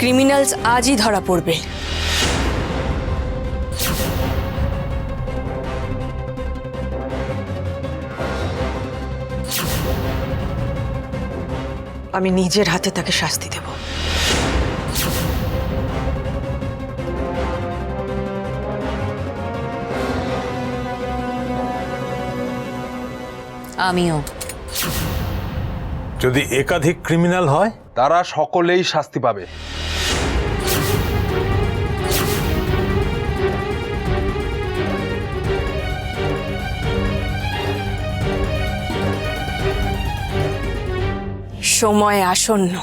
Criminals আজই ধরা পড়বে। আমি নিজের হাতে তাকে শাস্তি দেব। আমিও। যদি একাধিক ক্রিমিনাল হয় তারা সকলেই শাস্তি পাবে। সময় আসন্ন।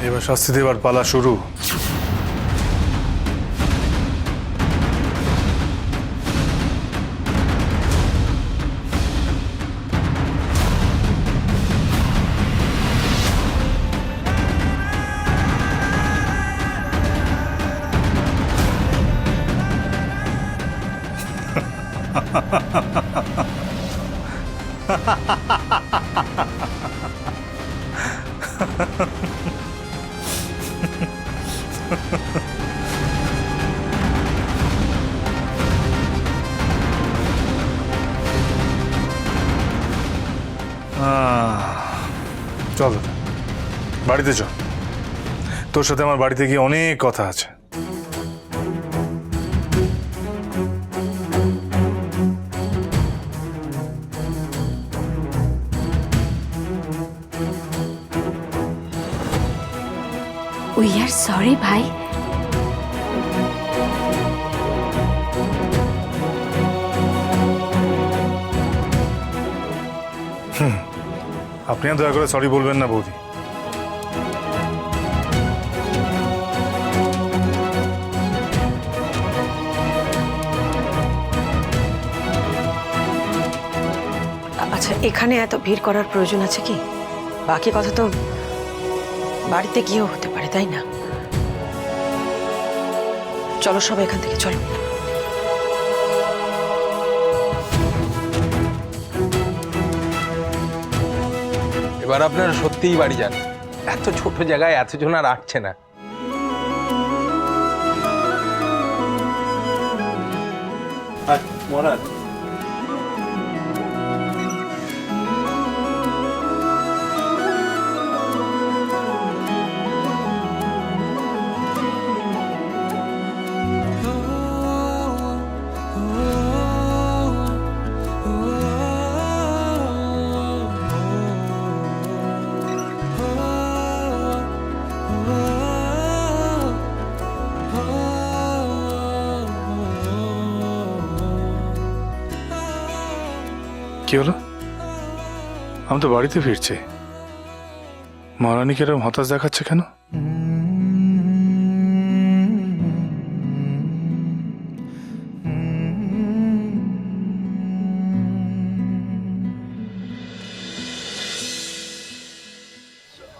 এবার শাস্তি দেবার পালা শুরু। চল বাড়িতে চল, তোর সাথে আমার বাড়িতে গিয়ে অনেক কথা আছে। We are sorry, ভাই। আপনি আর দয়া করে সরি বলবেন না বৌদি। আচ্ছা, এখানে এত ভিড় করার প্রয়োজন আছে কি? বাকি কথা তো বাড়িতে গিয়েও হতে পারে, তাই না? চলো সবাই এখান থেকে, চলো। এবার আপনারা সত্যিই বাড়ি যান, এত ছোট জায়গায় এতজন আর আসছে না। মহারাজ, কি হলো? আমি তো বাড়িতে ফিরছি। মহারানীকে এরকম হতাশ দেখাচ্ছে কেন?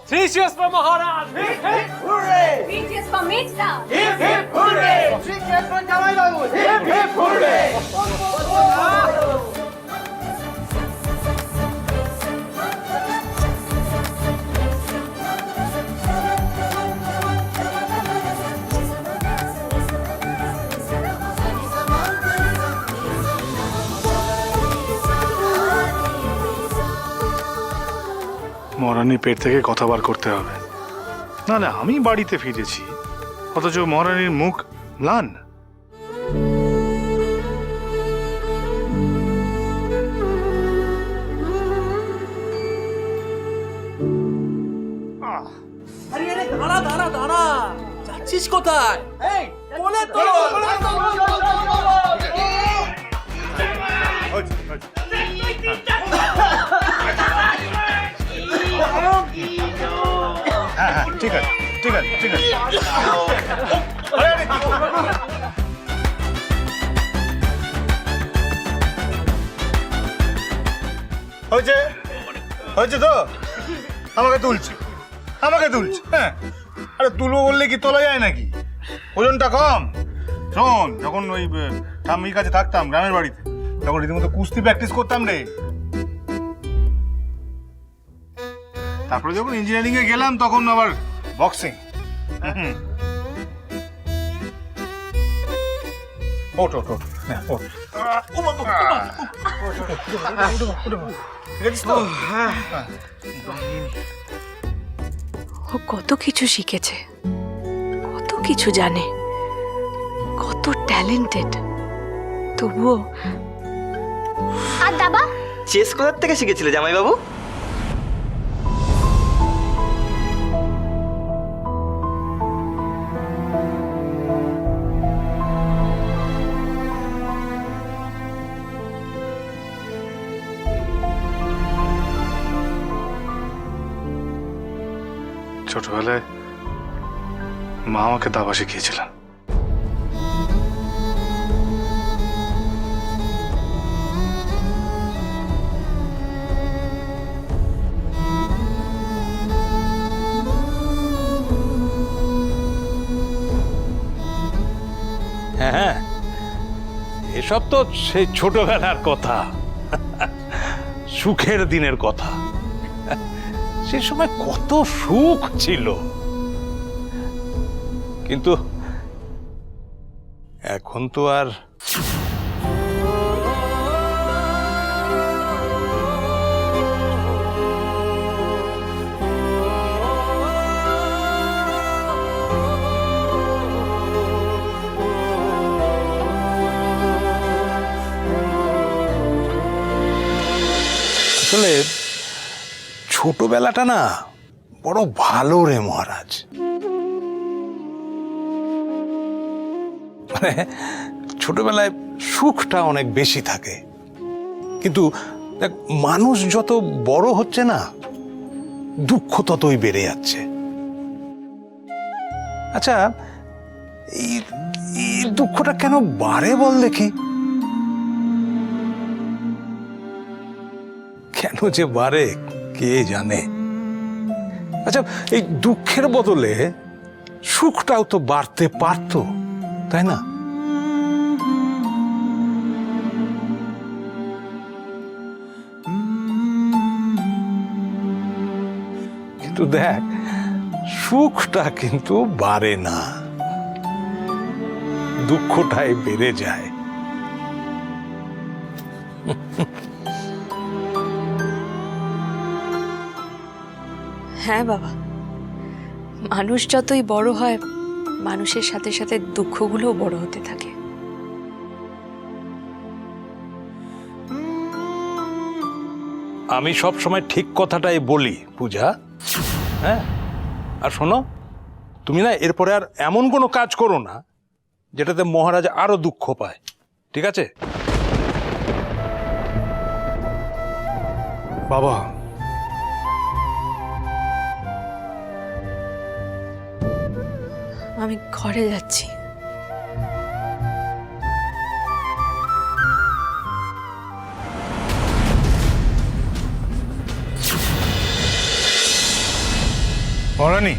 Three cheers for Maharaj! Hip hip hooray! Three cheers for Mita! Hip hip hooray! Three cheers for Jamai Babu! Hip hip hooray! মহারানীর পেট থেকে কথা বার করতে হবে, নাহলে আমি বাড়িতে ফিরেছি অথচ মহারানীর মুখ ম্লান। আরে আরে দাঁড়া দাঁড়া দাঁড়া, যাচ্ছিস কোথায়? এই বলে তো ঠিক আছে ঠিক আছে ঠিক আছে। হয়েছে হয়েছে তো আমাকে তুলছে হ্যাঁ। আরে তুলবো বললে কি তোলা যায় নাকি? ওজনটা কম। শোন, যখন ওই ঠাম্মির কাছে থাকতাম গ্রামের বাড়িতে, তখন রীতিমতো কুস্তি প্র্যাকটিস করতাম রে। তারপরে যখন ইঞ্জিনিয়ারিং এ গেলাম তখন আবার বক্সিং। ওঠ ওঠ ওঠ, হ্যাঁ ওঠ। ঠিক আছে তো? ও কত কিছু শিখেছে, কত কিছু জানে, কত ট্যালেন্টেড, তবুও আর দাবা চেস কোথার থেকে শিখেছিলে জামাইবাবু? ছোটবেলায় মা আমাকে দাবা শিখিয়েছিলেন। হ্যাঁ, এসব তো সেই ছোটবেলার কথা, সুখের দিনের কথা। সে সময় কত সুখ ছিল, কিন্তু এখন তো আর আসলে ছোটবেলাটা না বড় ভালো রে মহারাজ। মানে ছোটবেলায় সুখটা অনেক বেশি থাকে, কিন্তু দেখ মানুষ যত বড় হচ্ছে না দুঃখ ততই বেড়ে যাচ্ছে। আচ্ছা, এই দুঃখটা কেন বাড়ে বল দেখি? কেন যে বাড়ে কে জানে। আচ্ছা, এই দুঃখের বদলে সুখটাও তো বাড়তে পারতো, তাই না? কিন্তু দেখ, সুখটা কিন্তু বাড়ে না, দুঃখটাই বেড়ে যায়। হ্যাঁ বাবা, মানুষ যতই বড় হয় মানুষের সাথে সাথে দুঃখগুলোও বড় হতে থাকে। আমি সব সময় ঠিক কথাটাই বলি পূজা। হ্যাঁ, আর শোনো, তুমি না এরপরে আর এমন কোনো কাজ করো না যেটাতে মহারাজ আরো দুঃখ পায়, ঠিক আছে? বাবা, আমি ঘরে যাচ্ছি। মহারানী,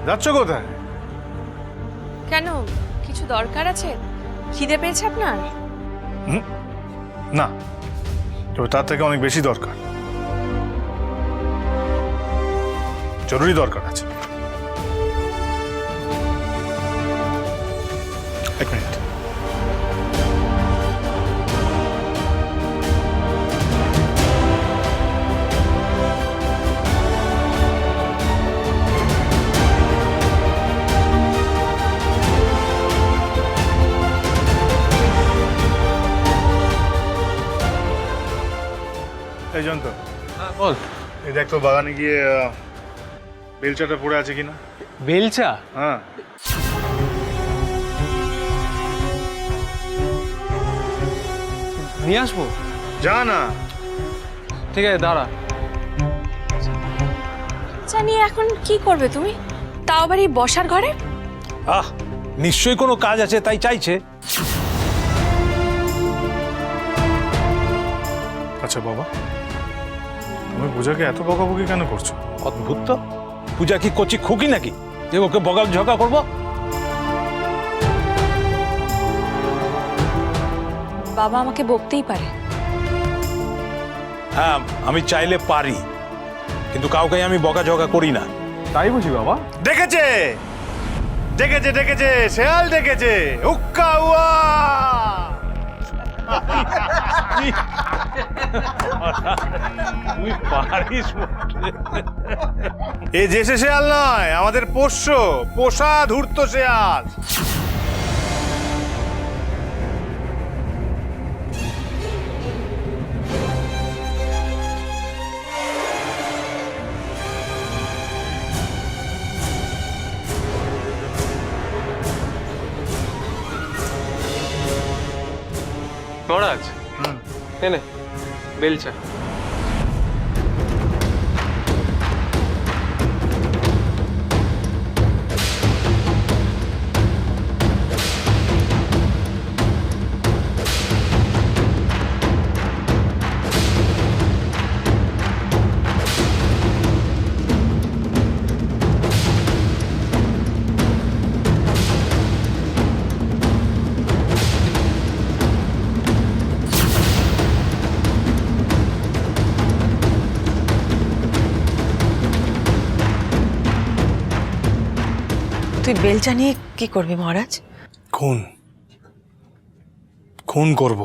যাচ্ছ কোথায়? কেন, কিছু দরকার আছে? খিদে পেয়েছে আপনার? না, তবে তার থেকে অনেক বেশি দরকার, জরুরি দরকার আছে। এক মিনিট। এই জন্ত, বল। এই দেখ তো বাগানে গিয়ে বেলচাটা পড়ে আছে কিনা। বেলচা? হ্যাঁ, নিয়ে আসবো? যা না। ঠিক আছে, দাঁড়া। জানি এখন কি করবে তুমি, তাও আবার এই বসার ঘরে? আহ, নিশ্চয়ই কোনো কাজ আছে তাই চাইছে। আচ্ছা বাবা, তুমি পূজাকে এত বকাবকি কেন করছো? অদ্ভুত তো, পূজা কি কচি খুকি নাকি যে ওকে বগাল ঝগড়া করবো? বাবা আমাকে বকতেই পারে। হ্যাঁ, আমি চাইলে পারি, কিন্তু কাউকে আমি বকাঝকা করি না। তাই বুঝি বাবা? ডেকেছে ডেকেছে ডেকেছে, শেয়াল ডেকেছে, উক্কা উয়া। তুই পারিস বটে। এ যে সে শেয়াল নয়, আমাদের পোষ্য, পোষা ধূর্ত শেয়াল। মহারাজ এনে বেলচা। তুই বেলচা নিয়ে কি করবি মহারাজ? খুন করব।